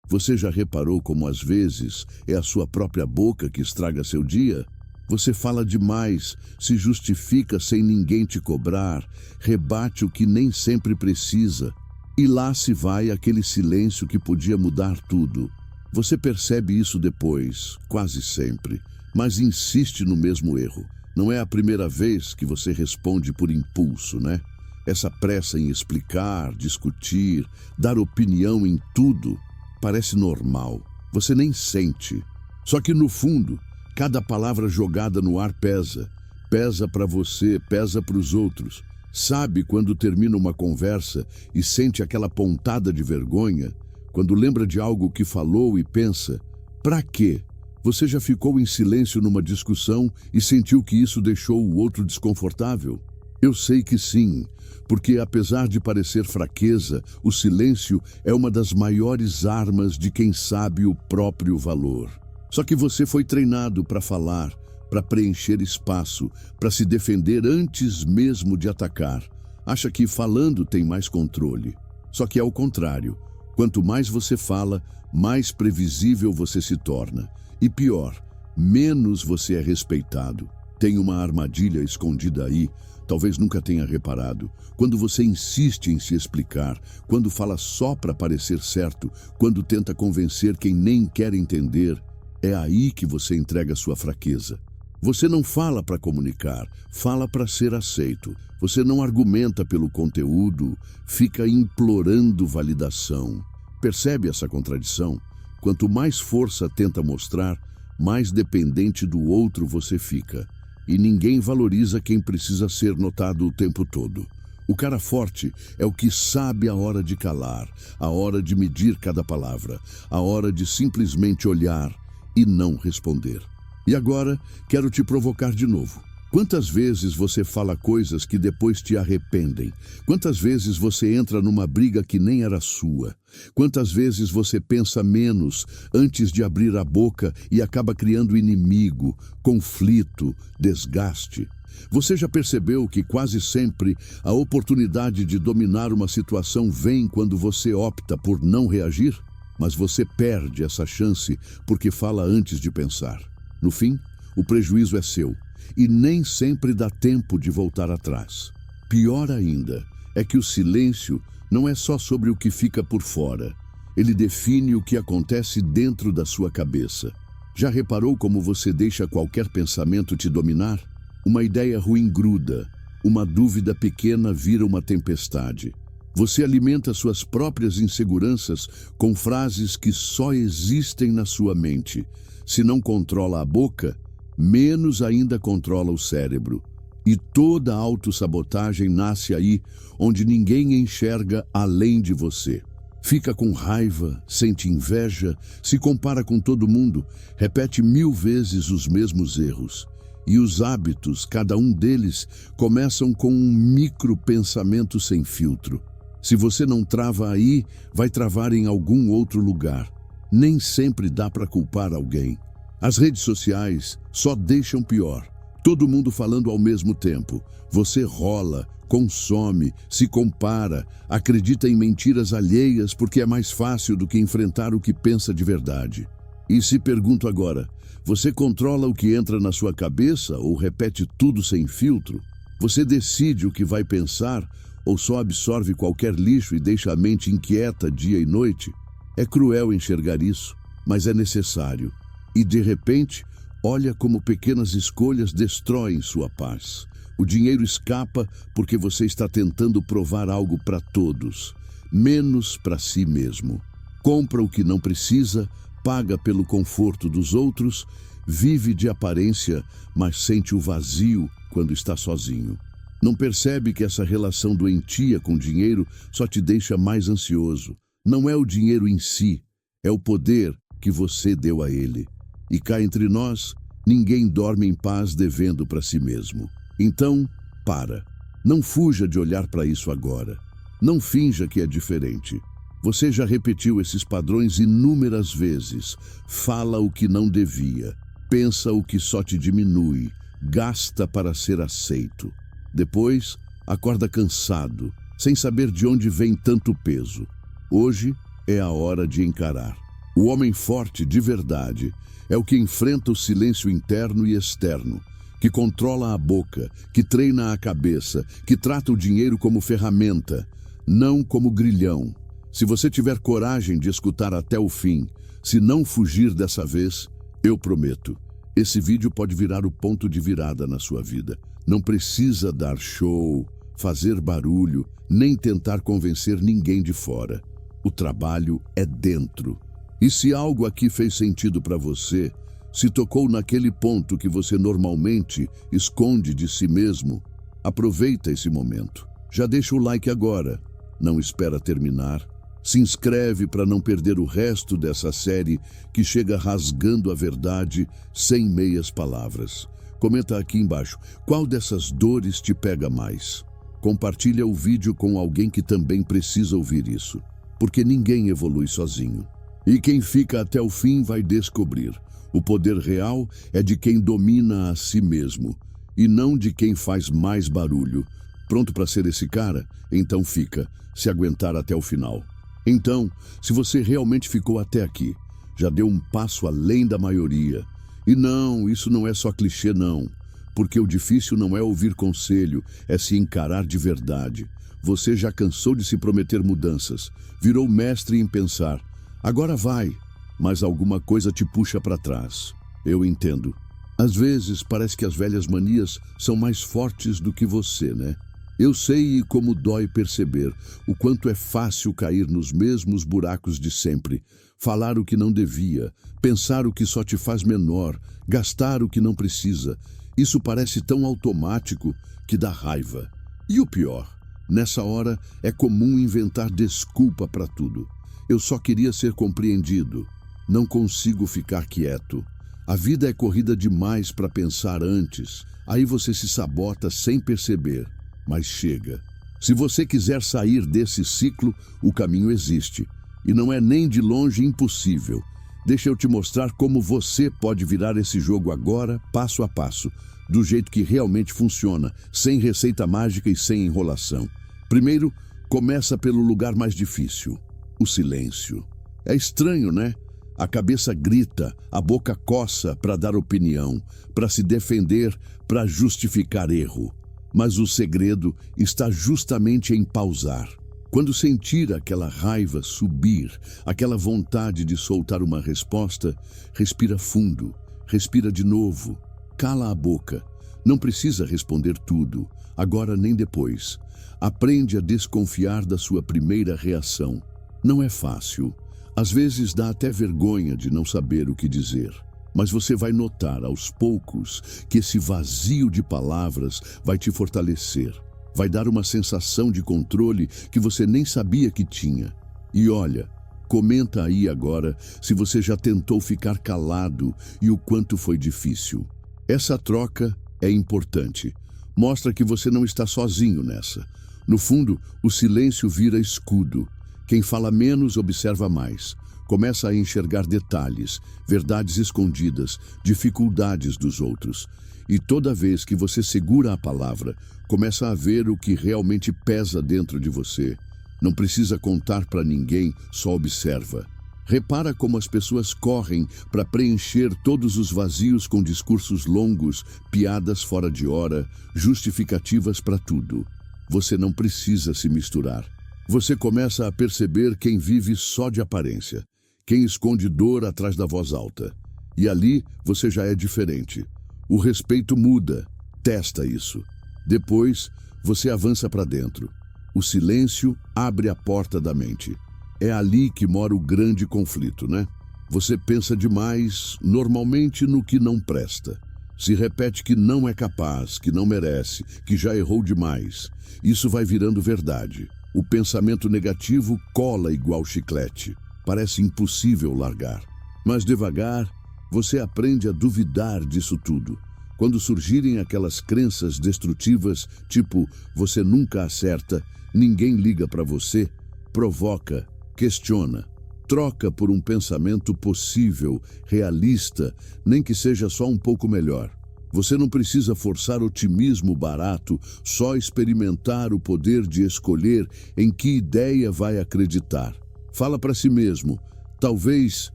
Você já reparou como às vezes é a sua própria boca que estraga seu dia? Você fala demais, se justifica sem ninguém te cobrar, rebate o que nem sempre precisa. E lá se vai aquele silêncio que podia mudar tudo. Você percebe isso depois, quase sempre, mas insiste no mesmo erro. Não é a primeira vez que você responde por impulso, né? Essa pressa em explicar, discutir, dar opinião em tudo, parece normal. Você nem sente. Só que no fundo, cada palavra jogada no ar pesa. Pesa para você, pesa para os outros. Sabe quando termina uma conversa e sente aquela pontada de vergonha? Quando lembra de algo que falou e pensa, pra quê? Você já ficou em silêncio numa discussão e sentiu que isso deixou o outro desconfortável? Eu sei que sim, porque apesar de parecer fraqueza, o silêncio é uma das maiores armas de quem sabe o próprio valor. Só que você foi treinado para falar, para preencher espaço, para se defender antes mesmo de atacar. Acha que falando tem mais controle. Só que é o contrário. Quanto mais você fala, mais previsível você se torna. E pior, menos você é respeitado. Tem uma armadilha escondida aí, talvez nunca tenha reparado. Quando você insiste em se explicar, quando fala só para parecer certo, quando tenta convencer quem nem quer entender, é aí que você entrega sua fraqueza. Você não fala para comunicar, fala para ser aceito. Você não argumenta pelo conteúdo, fica implorando validação. Percebe essa contradição? Quanto mais força tenta mostrar, mais dependente do outro você fica. E ninguém valoriza quem precisa ser notado o tempo todo. O cara forte é o que sabe a hora de calar, a hora de medir cada palavra, a hora de simplesmente olhar e não responder. E agora, quero te provocar de novo. Quantas vezes você fala coisas que depois te arrependem? Quantas vezes você entra numa briga que nem era sua? Quantas vezes você pensa menos antes de abrir a boca e acaba criando inimigo, conflito, desgaste? Você já percebeu que quase sempre a oportunidade de dominar uma situação vem quando você opta por não reagir? Mas você perde essa chance porque fala antes de pensar. No fim, o prejuízo é seu. E nem sempre dá tempo de voltar atrás. Pior ainda, é que o silêncio não é só sobre o que fica por fora. Ele define o que acontece dentro da sua cabeça. Já reparou como você deixa qualquer pensamento te dominar? Uma ideia ruim gruda, uma dúvida pequena vira uma tempestade. Você alimenta suas próprias inseguranças com frases que só existem na sua mente. Se não controla a boca, menos ainda controla o cérebro. E toda autossabotagem nasce aí, onde ninguém enxerga além de você. Fica com raiva, sente inveja, se compara com todo mundo, repete 1000 vezes os mesmos erros. E os hábitos, cada um deles, começam com um micropensamento sem filtro. Se você não trava aí, vai travar em algum outro lugar. Nem sempre dá para culpar alguém. As redes sociais só deixam pior. Todo mundo falando ao mesmo tempo. Você rola, consome, se compara, acredita em mentiras alheias porque é mais fácil do que enfrentar o que pensa de verdade. E se pergunto agora, você controla o que entra na sua cabeça ou repete tudo sem filtro? Você decide o que vai pensar ou só absorve qualquer lixo e deixa a mente inquieta dia e noite? É cruel enxergar isso, mas é necessário. E de repente, olha como pequenas escolhas destroem sua paz. O dinheiro escapa porque você está tentando provar algo para todos, menos para si mesmo. Compra o que não precisa, paga pelo conforto dos outros, vive de aparência, mas sente o vazio quando está sozinho. Não percebe que essa relação doentia com dinheiro só te deixa mais ansioso. Não é o dinheiro em si, é o poder que você deu a ele. E cá entre nós, ninguém dorme em paz devendo para si mesmo. Então, para. Não fuja de olhar para isso agora. Não finja que é diferente. Você já repetiu esses padrões inúmeras vezes. Fala o que não devia. Pensa o que só te diminui. Gasta para ser aceito. Depois, acorda cansado, sem saber de onde vem tanto peso. Hoje é a hora de encarar. O homem forte, de verdade, é o que enfrenta o silêncio interno e externo, que controla a boca, que treina a cabeça, que trata o dinheiro como ferramenta, não como grilhão. Se você tiver coragem de escutar até o fim, se não fugir dessa vez, eu prometo, esse vídeo pode virar o ponto de virada na sua vida. Não precisa dar show, fazer barulho, nem tentar convencer ninguém de fora. O trabalho é dentro. E se algo aqui fez sentido para você, se tocou naquele ponto que você normalmente esconde de si mesmo, aproveita esse momento. Já deixa o like agora, não espera terminar. Se inscreve para não perder o resto dessa série que chega rasgando a verdade sem meias palavras. Comenta aqui embaixo, qual dessas dores te pega mais? Compartilha o vídeo com alguém que também precisa ouvir isso, porque ninguém evolui sozinho. E quem fica até o fim vai descobrir. O poder real é de quem domina a si mesmo, e não de quem faz mais barulho. Pronto para ser esse cara? Então fica, se aguentar até o final. Então, se você realmente ficou até aqui, já deu um passo além da maioria. E não, isso não é só clichê não, porque o difícil não é ouvir conselho, é se encarar de verdade. Você já cansou de se prometer mudanças, virou mestre em pensar, agora vai, mas alguma coisa te puxa para trás. Eu entendo. Às vezes parece que as velhas manias são mais fortes do que você, né? Eu sei como dói perceber o quanto é fácil cair nos mesmos buracos de sempre, falar o que não devia, pensar o que só te faz menor, gastar o que não precisa. Isso parece tão automático que dá raiva. E o pior, nessa hora é comum inventar desculpa para tudo. Eu só queria ser compreendido. Não consigo ficar quieto. A vida é corrida demais para pensar antes. Aí você se sabota sem perceber. Mas chega. Se você quiser sair desse ciclo, o caminho existe. E não é nem de longe impossível. Deixa eu te mostrar como você pode virar esse jogo agora, passo a passo, do jeito que realmente funciona, sem receita mágica e sem enrolação. Primeiro, começa pelo lugar mais difícil, o silêncio. É estranho, né? A cabeça grita, a boca coça para dar opinião, para se defender, para justificar erro. Mas o segredo está justamente em pausar. Quando sentir aquela raiva subir, aquela vontade de soltar uma resposta, respira fundo, respira de novo, cala a boca. Não precisa responder tudo, agora nem depois. Aprende a desconfiar da sua primeira reação. Não é fácil. Às vezes dá até vergonha de não saber o que dizer. Mas você vai notar aos poucos que esse vazio de palavras vai te fortalecer. Vai dar uma sensação de controle que você nem sabia que tinha. E olha, comenta aí agora se você já tentou ficar calado e o quanto foi difícil. Essa troca é importante. Mostra que você não está sozinho nessa. No fundo, o silêncio vira escudo. Quem fala menos observa mais. Começa a enxergar detalhes, verdades escondidas, dificuldades dos outros. E toda vez que você segura a palavra, começa a ver o que realmente pesa dentro de você. Não precisa contar para ninguém, só observa. Repara como as pessoas correm para preencher todos os vazios com discursos longos, piadas fora de hora, justificativas para tudo. Você não precisa se misturar. Você começa a perceber quem vive só de aparência. Quem esconde dor atrás da voz alta. E ali você já é diferente. O respeito muda. Testa isso. Depois, você avança para dentro. O silêncio abre a porta da mente. É ali que mora o grande conflito, né? Você pensa demais, normalmente, no que não presta. Se repete que não é capaz, que não merece, que já errou demais. Isso vai virando verdade. O pensamento negativo cola igual chiclete. Parece impossível largar. Mas devagar, você aprende a duvidar disso tudo. Quando surgirem aquelas crenças destrutivas, tipo, você nunca acerta, ninguém liga para você, provoca, questiona. Troca por um pensamento possível, realista, nem que seja só um pouco melhor. Você não precisa forçar otimismo barato, só experimentar o poder de escolher em que ideia vai acreditar. Fala para si mesmo, Talvez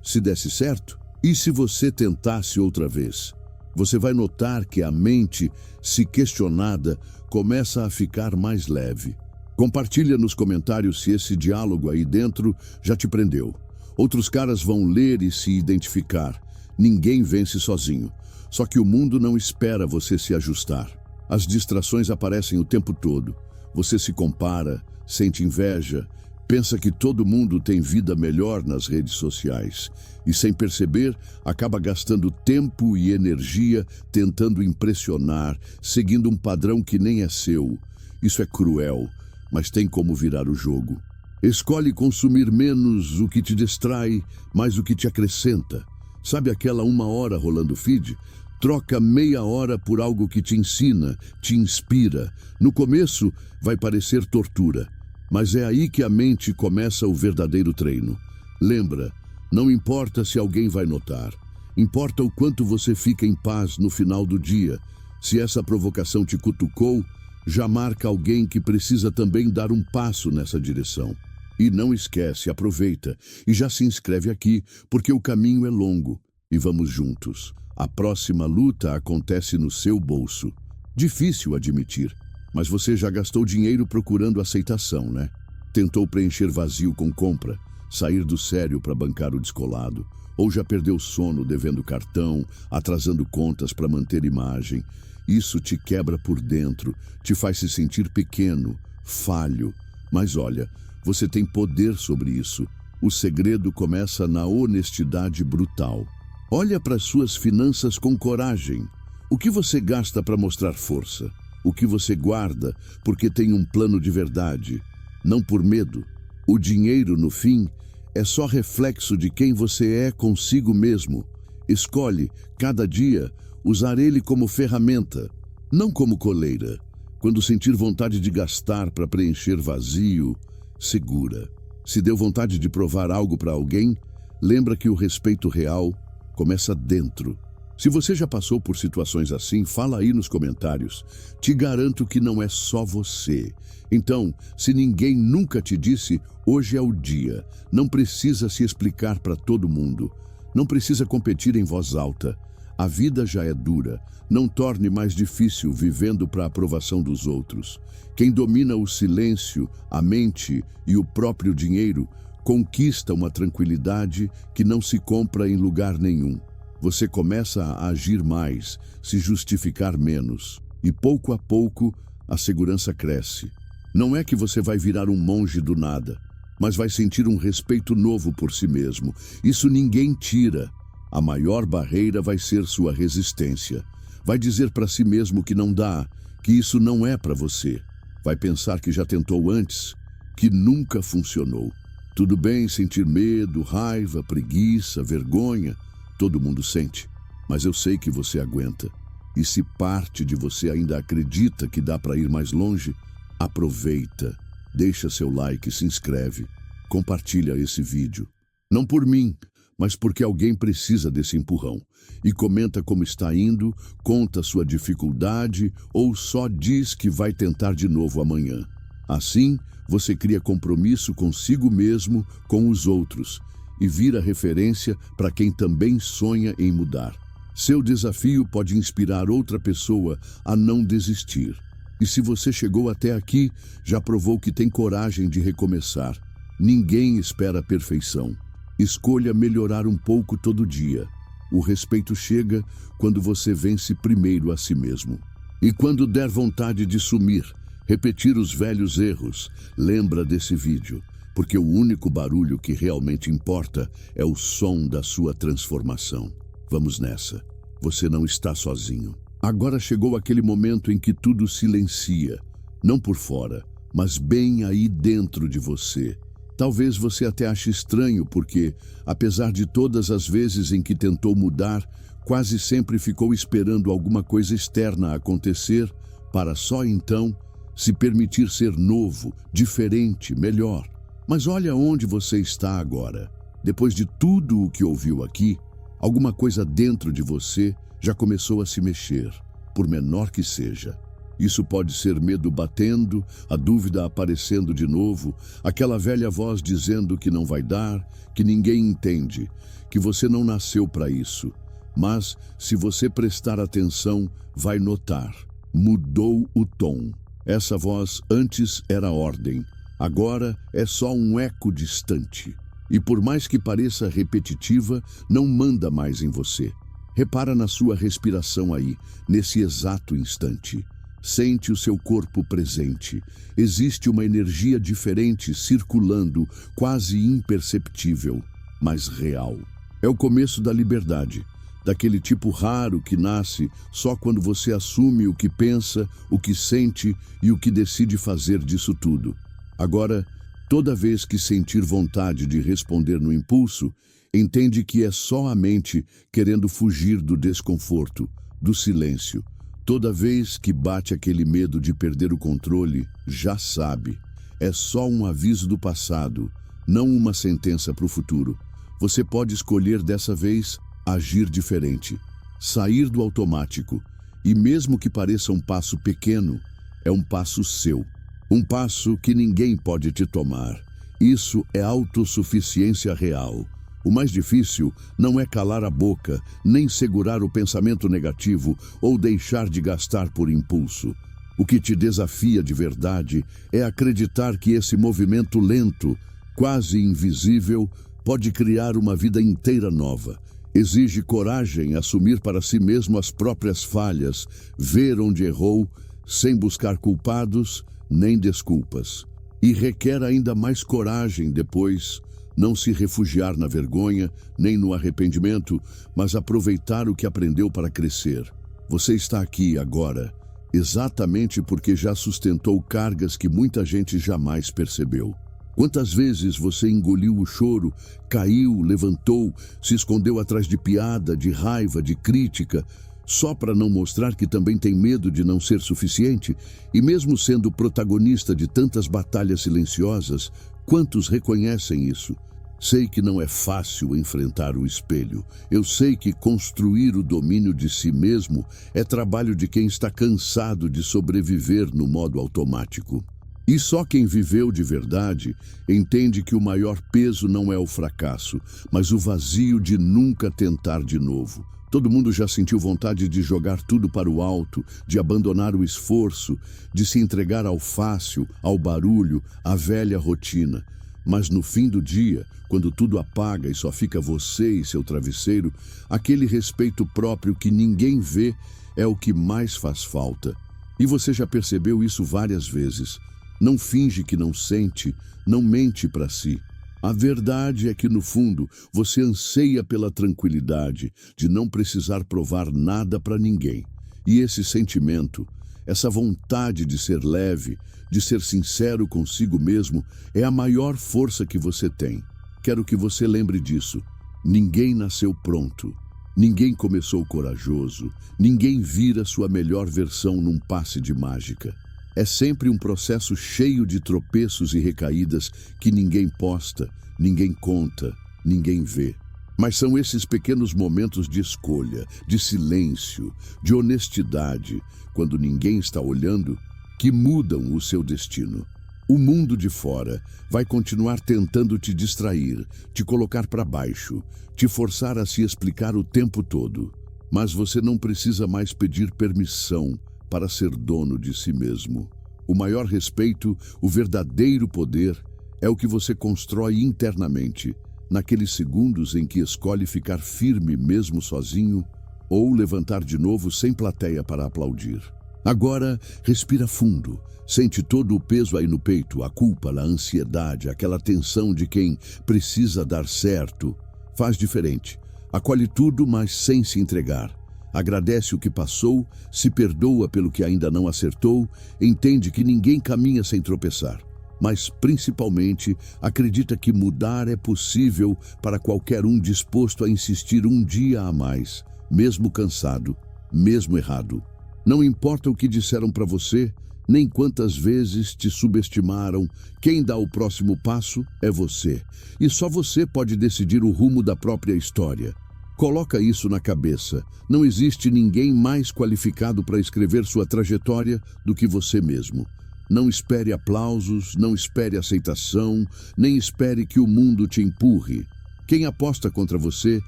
se desse certo, e se você tentasse outra vez? Você vai notar que a mente, se questionada, começa a ficar mais leve. Compartilha nos comentários se esse diálogo aí dentro já te prendeu. Outros caras vão ler e se identificar. Ninguém vence sozinho. Só que o mundo não espera você se ajustar. As distrações aparecem o tempo todo. Você se compara, sente inveja, pensa que todo mundo tem vida melhor nas redes sociais e, sem perceber, acaba gastando tempo e energia tentando impressionar, seguindo um padrão que nem é seu. Isso é cruel, mas tem como virar o jogo. Escolhe consumir menos o que te distrai, mais o que te acrescenta. Sabe aquela 1 hora rolando feed? Troca meia hora por algo que te ensina, te inspira. No começo vai parecer tortura, mas é aí que a mente começa o verdadeiro treino. Lembra, não importa se alguém vai notar. Importa o quanto você fica em paz no final do dia. Se essa provocação te cutucou, já marca alguém que precisa também dar um passo nessa direção. E não esquece, aproveita e já se inscreve aqui, porque o caminho é longo e vamos juntos. A próxima luta acontece no seu bolso. Difícil admitir, mas você já gastou dinheiro procurando aceitação, né? Tentou preencher vazio com compra, sair do sério para bancar o descolado, ou já perdeu sono devendo cartão, atrasando contas para manter imagem. Isso te quebra por dentro, te faz se sentir pequeno, falho. Mas olha, você tem poder sobre isso. O segredo começa na honestidade brutal. Olha para suas finanças com coragem. O que você gasta para mostrar força? O que você guarda porque tem um plano de verdade, não por medo? O dinheiro, no fim, é só reflexo de quem você é consigo mesmo. Escolhe, cada dia, usar ele como ferramenta, não como coleira. Quando sentir vontade de gastar para preencher vazio, segura. Se deu vontade de provar algo para alguém, lembra que o respeito real começa dentro. Se você já passou por situações assim, fala aí nos comentários. Te garanto que não é só você. Então, se ninguém nunca te disse, hoje é o dia. Não precisa se explicar para todo mundo. Não precisa competir em voz alta. A vida já é dura. Não torne mais difícil vivendo para a aprovação dos outros. Quem domina o silêncio, a mente e o próprio dinheiro, conquista uma tranquilidade que não se compra em lugar nenhum. Você começa a agir mais, se justificar menos. E pouco a pouco, a segurança cresce. Não é que você vai virar um monge do nada, mas vai sentir um respeito novo por si mesmo. Isso ninguém tira. A maior barreira vai ser sua resistência. Vai dizer para si mesmo que não dá, que isso não é para você. Vai pensar que já tentou antes, que nunca funcionou. Tudo bem sentir medo, raiva, preguiça, vergonha. Todo mundo sente, mas eu sei que você aguenta. E se parte de você ainda acredita que dá para ir mais longe, aproveita, deixa seu like, se inscreve, compartilha esse vídeo. Não por mim, mas porque alguém precisa desse empurrão. E comenta como está indo, conta sua dificuldade ou só diz que vai tentar de novo amanhã. Assim, você cria compromisso consigo mesmo, com os outros, e vira referência para quem também sonha em mudar. Seu desafio pode inspirar outra pessoa a não desistir. E se você chegou até aqui, já provou que tem coragem de recomeçar. Ninguém espera a perfeição. Escolha melhorar um pouco todo dia. O respeito chega quando você vence primeiro a si mesmo. E quando der vontade de sumir, repetir os velhos erros, lembra desse vídeo, porque o único barulho que realmente importa é o som da sua transformação. Vamos nessa. Você não está sozinho. Agora chegou aquele momento em que tudo silencia, não por fora, mas bem aí dentro de você. Talvez você até ache estranho porque, apesar de todas as vezes em que tentou mudar, quase sempre ficou esperando alguma coisa externa acontecer para só então se permitir ser novo, diferente, melhor. Mas olha onde você está agora. Depois de tudo o que ouviu aqui, alguma coisa dentro de você já começou a se mexer, por menor que seja. Isso pode ser medo batendo, a dúvida aparecendo de novo, aquela velha voz dizendo que não vai dar, que ninguém entende, que você não nasceu para isso. Mas, se você prestar atenção, vai notar. Mudou o tom. Essa voz antes era ordem, agora é só um eco distante. E por mais que pareça repetitiva, não manda mais em você. Repara na sua respiração aí, nesse exato instante. Sente o seu corpo presente. Existe uma energia diferente circulando, quase imperceptível, mas real. É o começo da liberdade, daquele tipo raro que nasce só quando você assume o que pensa, o que sente e o que decide fazer disso tudo. Agora, toda vez que sentir vontade de responder no impulso, entende que é só a mente querendo fugir do desconforto, do silêncio. Toda vez que bate aquele medo de perder o controle, já sabe. É só um aviso do passado, não uma sentença para o futuro. Você pode escolher dessa vez agir diferente, sair do automático. E mesmo que pareça um passo pequeno, é um passo seu. Um passo que ninguém pode te tomar. Isso é autossuficiência real. O mais difícil não é calar a boca, nem segurar o pensamento negativo ou deixar de gastar por impulso. O que te desafia de verdade é acreditar que esse movimento lento, quase invisível, pode criar uma vida inteira nova. Exige coragem assumir para si mesmo as próprias falhas, ver onde errou, sem buscar culpados nem desculpas. E requer ainda mais coragem depois. Não se refugiar na vergonha, nem no arrependimento, mas aproveitar o que aprendeu para crescer. Você está aqui agora, exatamente porque já sustentou cargas que muita gente jamais percebeu. Quantas vezes você engoliu o choro, caiu, levantou, se escondeu atrás de piada, de raiva, de crítica, só para não mostrar que também tem medo de não ser suficiente? E mesmo sendo protagonista de tantas batalhas silenciosas, quantos reconhecem isso? Sei que não é fácil enfrentar o espelho. Eu sei que construir o domínio de si mesmo é trabalho de quem está cansado de sobreviver no modo automático. E só quem viveu de verdade entende que o maior peso não é o fracasso, mas o vazio de nunca tentar de novo. Todo mundo já sentiu vontade de jogar tudo para o alto, de abandonar o esforço, de se entregar ao fácil, ao barulho, à velha rotina. Mas no fim do dia, quando tudo apaga e só fica você e seu travesseiro, aquele respeito próprio que ninguém vê é o que mais faz falta. E você já percebeu isso várias vezes. Não finge que não sente, não mente para si. A verdade é que, no fundo, você anseia pela tranquilidade de não precisar provar nada para ninguém. E esse sentimento, essa vontade de ser leve, de ser sincero consigo mesmo, é a maior força que você tem. Quero que você lembre disso. Ninguém nasceu pronto. Ninguém começou corajoso. Ninguém vira sua melhor versão num passe de mágica. É sempre um processo cheio de tropeços e recaídas que ninguém posta, ninguém conta, ninguém vê. Mas são esses pequenos momentos de escolha, de silêncio, de honestidade, quando ninguém está olhando, que mudam o seu destino. O mundo de fora vai continuar tentando te distrair, te colocar para baixo, te forçar a se explicar o tempo todo. Mas você não precisa mais pedir permissão para ser dono de si mesmo. O maior respeito, o verdadeiro poder, é o que você constrói internamente, naqueles segundos em que escolhe ficar firme mesmo sozinho ou levantar de novo sem plateia para aplaudir. Agora, respira fundo, sente todo o peso aí no peito, a culpa, a ansiedade, aquela tensão de quem precisa dar certo. Faz diferente, acolhe tudo, mas sem se entregar. Agradece o que passou, se perdoa pelo que ainda não acertou, entende que ninguém caminha sem tropeçar. Mas, principalmente, acredita que mudar é possível para qualquer um disposto a insistir um dia a mais, mesmo cansado, mesmo errado. Não importa o que disseram para você, nem quantas vezes te subestimaram, quem dá o próximo passo é você. E só você pode decidir o rumo da própria história. Coloca isso na cabeça. Não existe ninguém mais qualificado para escrever sua trajetória do que você mesmo. Não espere aplausos, não espere aceitação, nem espere que o mundo te empurre. Quem aposta contra você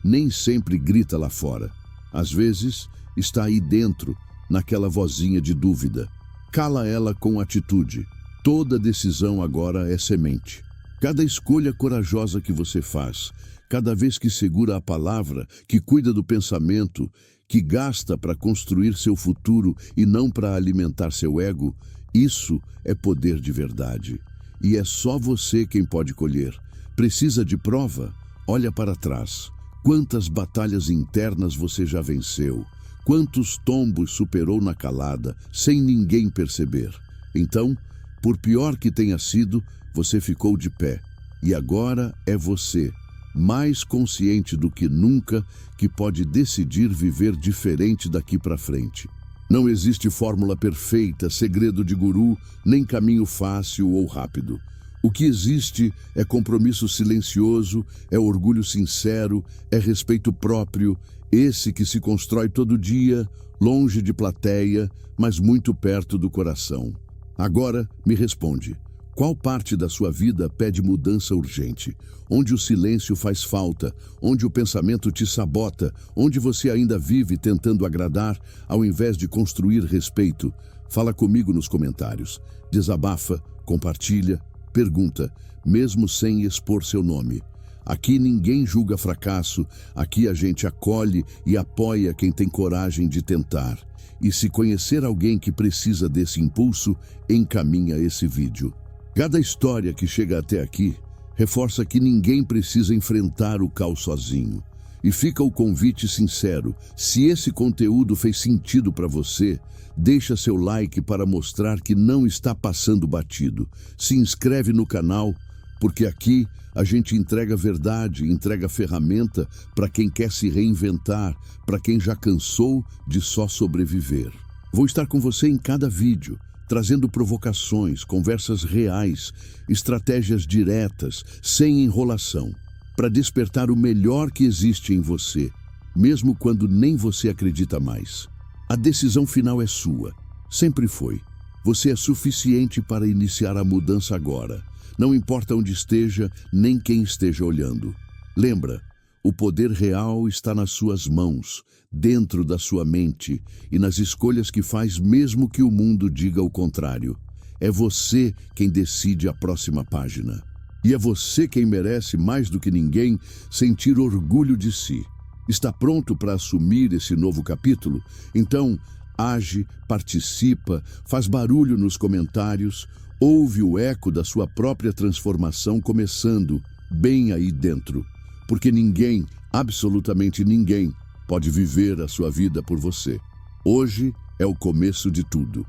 nem sempre grita lá fora. Às vezes, está aí dentro, naquela vozinha de dúvida. Cala ela com atitude. Toda decisão agora é semente. Cada escolha corajosa que você faz, cada vez que segura a palavra, que cuida do pensamento, que gasta para construir seu futuro e não para alimentar seu ego, isso é poder de verdade. E é só você quem pode colher. Precisa de prova? Olha para trás. Quantas batalhas internas você já venceu? Quantos tombos superou na calada, sem ninguém perceber? Então, por pior que tenha sido, você ficou de pé. E agora é você, mais consciente do que nunca, que pode decidir viver diferente daqui para frente. Não existe fórmula perfeita, segredo de guru, nem caminho fácil ou rápido. O que existe é compromisso silencioso, é orgulho sincero, é respeito próprio, esse que se constrói todo dia, longe de plateia, mas muito perto do coração. Agora, me responde. Qual parte da sua vida pede mudança urgente? Onde o silêncio faz falta? Onde o pensamento te sabota? Onde você ainda vive tentando agradar, ao invés de construir respeito? Fala comigo nos comentários. Desabafa, compartilha, pergunta, mesmo sem expor seu nome. Aqui ninguém julga fracasso, aqui a gente acolhe e apoia quem tem coragem de tentar. E se conhecer alguém que precisa desse impulso, encaminha esse vídeo. Cada história que chega até aqui reforça que ninguém precisa enfrentar o caos sozinho. E fica o convite sincero, se esse conteúdo fez sentido para você, deixa seu like para mostrar que não está passando batido. Se inscreve no canal, porque aqui a gente entrega verdade, entrega ferramenta para quem quer se reinventar, para quem já cansou de só sobreviver. Vou estar com você em cada vídeo, trazendo provocações, conversas reais, estratégias diretas, sem enrolação, para despertar o melhor que existe em você, mesmo quando nem você acredita mais. A decisão final é sua, sempre foi. Você é suficiente para iniciar a mudança agora. Não importa onde esteja, nem quem esteja olhando. Lembra, o poder real está nas suas mãos, dentro da sua mente e nas escolhas que faz mesmo que o mundo diga o contrário. É você quem decide a próxima página. E é você quem merece, mais do que ninguém, sentir orgulho de si. Está pronto para assumir esse novo capítulo? Então, age, participa, faz barulho nos comentários, ouve o eco da sua própria transformação começando bem aí dentro. Porque ninguém, absolutamente ninguém, pode viver a sua vida por você. Hoje é o começo de tudo.